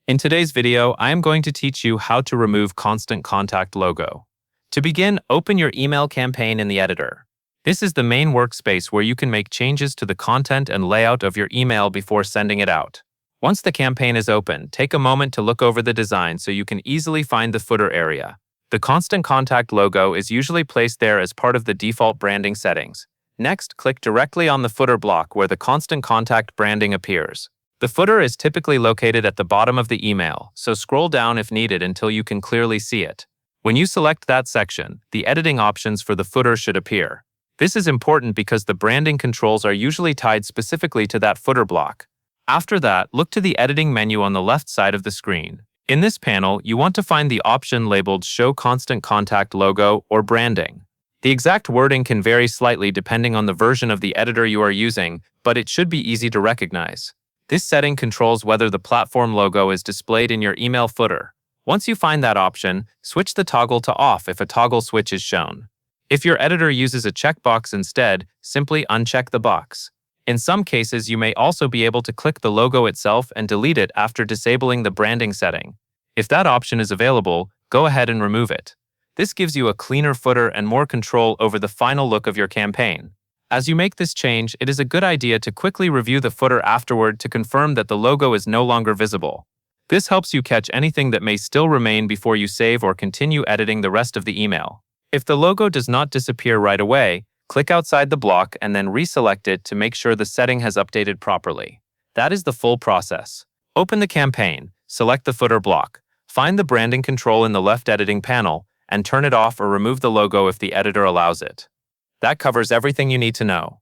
In today's video, I am going to teach you how to remove Constant Contact logo. To begin, open your email campaign in the editor. This is the main workspace where you can make changes to the content and layout of your email before sending it out. Once the campaign is open, take a moment to look over the design so you can easily find the footer area. The Constant Contact logo is usually placed there as part of the default branding settings. Next, click directly on the footer block where the Constant Contact branding appears. The footer is typically located at the bottom of the email, so scroll down if needed until you can clearly see it. When you select that section, the editing options for the footer should appear. This is important because the branding controls are usually tied specifically to that footer block. After that, look to the editing menu on the left side of the screen. In this panel, you want to find the option labeled Show Constant Contact Logo or Branding. The exact wording can vary slightly depending on the version of the editor you are using, but it should be easy to recognize. This setting controls whether the platform logo is displayed in your email footer. Once you find that option, switch the toggle to off if a toggle switch is shown. If your editor uses a checkbox instead, simply uncheck the box. In some cases, you may also be able to click the logo itself and delete it after disabling the branding setting. If that option is available, go ahead and remove it. This gives you a cleaner footer and more control over the final look of your campaign. As you make this change, it is a good idea to quickly review the footer afterward to confirm that the logo is no longer visible. This helps you catch anything that may still remain before you save or continue editing the rest of the email. If the logo does not disappear right away, click outside the block and then reselect it to make sure the setting has updated properly. That is the full process. Open the campaign, select the footer block, find the branding control in the left editing panel, and turn it off or remove the logo if the editor allows it. That covers everything you need to know.